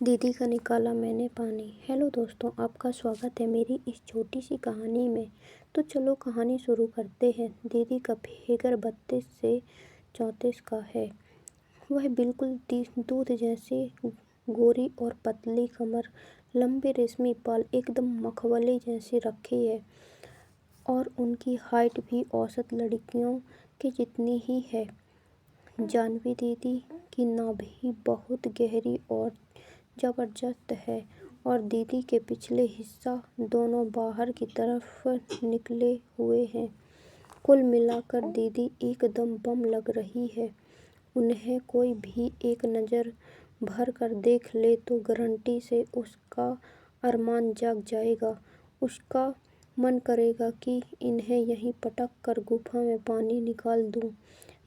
दीदी का निकाला मैंने पानी। हेलो दोस्तों, आपका स्वागत है मेरी इस छोटी सी कहानी में। तो चलो कहानी शुरू करते हैं। दीदी का फिगर 32 से 34 का है। वह बिल्कुल दूध जैसी गोरी और पतली कमर, लंबे रेशमी बाल, एकदम मखमली जैसी रखी है। और उनकी हाइट भी औसत लड़कियों के जितनी ही है। जानवी दीदी की नाभि बहुत गहरी और ज़बरदस्त है और दीदी के पिछले हिस्सा दोनों बाहर की तरफ निकले हुए हैं। कुल मिलाकर दीदी एकदम बम लग रही है। उन्हें कोई भी एक नज़र भर कर देख ले तो गारंटी से उसका अरमान जाग जाएगा। उसका मन करेगा कि इन्हें यहीं पटक कर गुफा में पानी निकाल दूँ।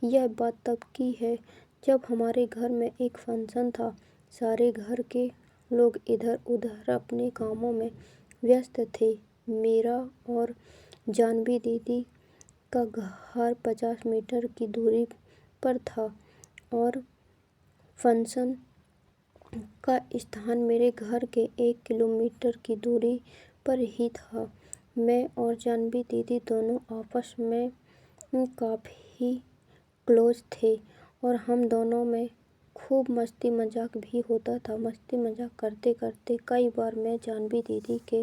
यह बात तब की है जब हमारे घर में एक फंक्शन था। सारे घर के लोग इधर उधर अपने कामों में व्यस्त थे। मेरा और जानवी दीदी का घर 50 मीटर की दूरी पर था और फंक्शन का स्थान मेरे घर के 1 किलोमीटर की दूरी पर ही था। मैं और जानवी दीदी दोनों आपस में काफ़ी क्लोज थे और हम दोनों में खूब मस्ती मजाक भी होता था। मस्ती मजाक करते करते कई बार मैं जानवी दीदी के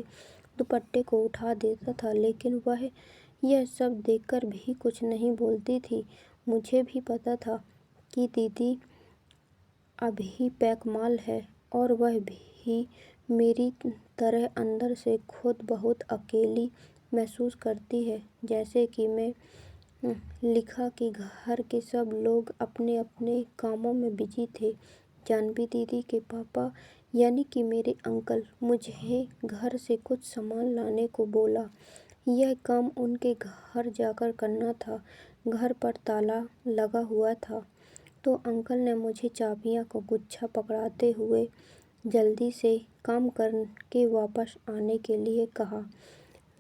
दुपट्टे को उठा देता था, लेकिन वह यह सब देखकर भी कुछ नहीं बोलती थी। मुझे भी पता था कि दीदी अभी पैकमाल है और वह भी मेरी तरह अंदर से खुद बहुत अकेली महसूस करती है। जैसे कि मैं लिखा कि घर के सब लोग अपने अपने कामों में बिजी थे। जानवी दीदी के पापा यानी कि मेरे अंकल मुझे घर से कुछ सामान लाने को बोला। यह काम उनके घर जाकर करना था। घर पर ताला लगा हुआ था तो अंकल ने मुझे चाबियां को गुच्छा पकड़ाते हुए जल्दी से काम करके वापस आने के लिए कहा।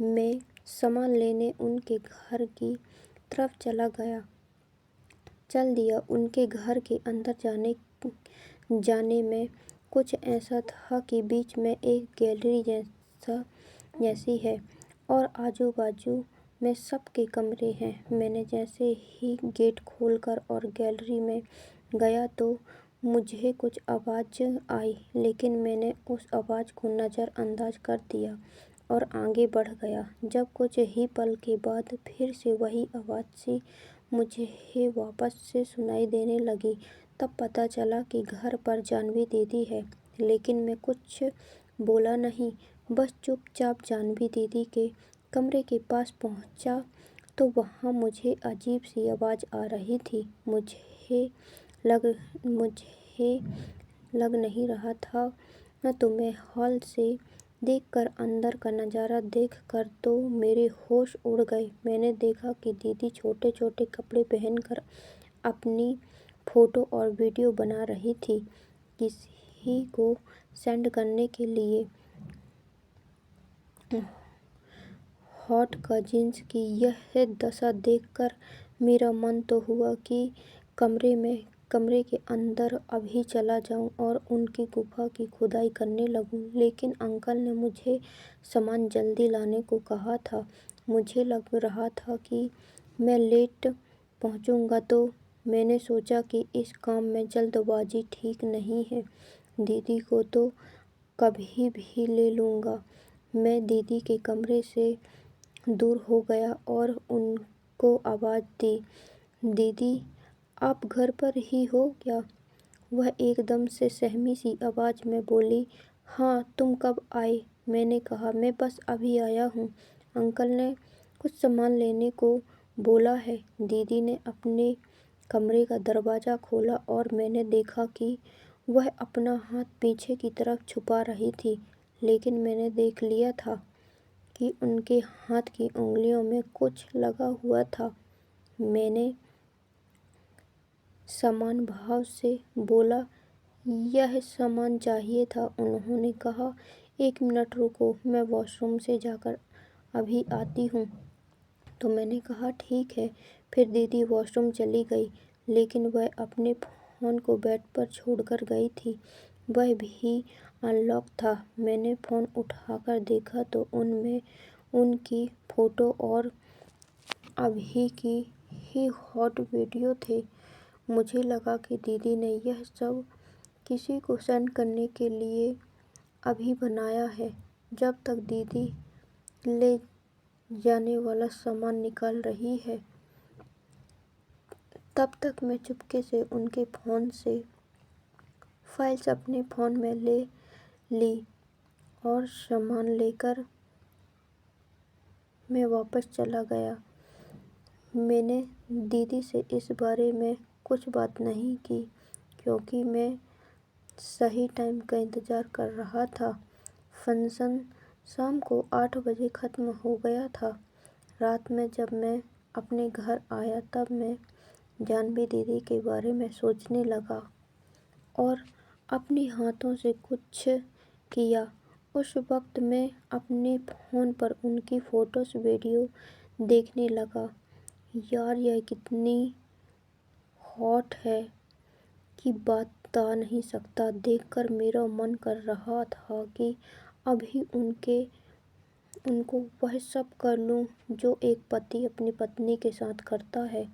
मैं सामान लेने उनके घर की तरफ चल दिया। उनके घर के अंदर जाने में कुछ ऐसा था कि बीच में एक गैलरी जैसी है और आजू बाजू में सबके कमरे हैं। मैंने जैसे ही गेट खोलकर और गैलरी में गया तो मुझे कुछ आवाज़ आई, लेकिन मैंने उस आवाज़ को नज़रअंदाज कर दिया और आगे बढ़ गया। जब कुछ ही पल के बाद फिर से वही आवाज़ सी मुझे वापस से सुनाई देने लगी, तब पता चला कि घर पर जानवी दीदी है। लेकिन मैं कुछ बोला नहीं, बस चुपचाप जानवी दीदी के कमरे के पास पहुंचा तो वहां मुझे अजीब सी आवाज़ आ रही थी। मुझे लग नहीं रहा था तो मैं हॉल से देखकर अंदर का नज़ारा देखकर तो मेरे होश उड़ गए। मैंने देखा कि दीदी छोटे छोटे कपड़े पहनकर अपनी फ़ोटो और वीडियो बना रही थी किसी को सेंड करने के लिए। हॉट कजिन्स की यह दशा देखकर मेरा मन तो हुआ कि कमरे के अंदर अभी चला जाऊं और उनकी गुफा की खुदाई करने लगूं, लेकिन अंकल ने मुझे सामान जल्दी लाने को कहा था। मुझे लग रहा था कि मैं लेट पहुंचूंगा तो मैंने सोचा कि इस काम में जल्दबाजी ठीक नहीं है। दीदी को तो कभी भी ले लूँगा। मैं दीदी के कमरे से दूर हो गया और उनको आवाज़ दी, दीदी आप घर पर ही हो क्या? वह एकदम से सहमी सी आवाज़ में बोली, हाँ तुम कब आए? मैंने कहा, मैं बस अभी आया हूँ, अंकल ने कुछ सामान लेने को बोला है। दीदी ने अपने कमरे का दरवाज़ा खोला और मैंने देखा कि वह अपना हाथ पीछे की तरफ छुपा रही थी, लेकिन मैंने देख लिया था कि उनके हाथ की उंगलियों में कुछ लगा हुआ था। मैंने समान भाव से बोला, यह सामान चाहिए था। उन्होंने कहा, 1 मिनट रुको, मैं वॉशरूम से जाकर अभी आती हूँ। तो मैंने कहा ठीक है। फिर दीदी वॉशरूम चली गई, लेकिन वह अपने फ़ोन को बेड पर छोड़कर गई थी। वह भी अनलॉक था। मैंने फ़ोन उठाकर देखा तो उनमें उनकी फ़ोटो और अभी की ही हॉट वीडियो थे। मुझे लगा कि दीदी ने यह सब किसी को सेंड करने के लिए अभी बनाया है। जब तक दीदी ले जाने वाला सामान निकाल रही है, तब तक मैं चुपके से उनके फ़ोन से फाइल्स अपने फ़ोन में ले ली और सामान लेकर मैं वापस चला गया। मैंने दीदी से इस बारे में कुछ बात नहीं की क्योंकि मैं सही टाइम का इंतज़ार कर रहा था। फंक्शन शाम को 8 बजे ख़त्म हो गया था। रात में जब मैं अपने घर आया तब मैं जानवी दीदी के बारे में सोचने लगा और अपने हाथों से कुछ किया। उस वक्त मैं अपने फ़ोन पर उनकी फ़ोटोज़ वीडियो देखने लगा। यार यह कितनी हॉट है कि बता नहीं सकता। देखकर मेरा मन कर रहा था कि अभी उनको वह सब कर लूं जो एक पति अपनी पत्नी के साथ करता है।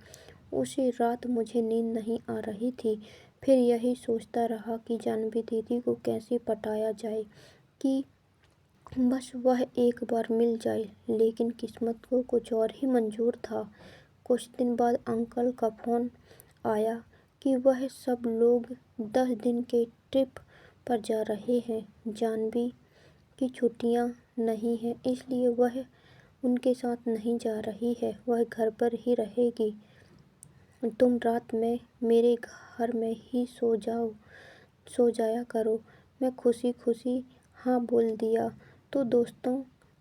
उसी रात मुझे नींद नहीं आ रही थी। फिर यही सोचता रहा कि जानवी दीदी को कैसे पटाया जाए कि बस वह एक बार मिल जाए, लेकिन किस्मत को कुछ और ही मंजूर था। कुछ दिन बाद अंकल का फ़ोन आया कि वह सब लोग 10 दिन के ट्रिप पर जा रहे हैं। जानवी की छुट्टियां नहीं हैं, इसलिए वह उनके साथ नहीं जा रही है। वह घर पर ही रहेगी। तुम रात में मेरे घर में ही सो जाया करो। मैं खुशी खुशी हाँ बोल दिया। तो दोस्तों,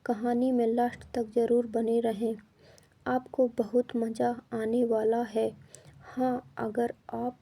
कहानी में लास्ट तक ज़रूर बने रहें, आपको बहुत मज़ा आने वाला है। हाँ, अगर आप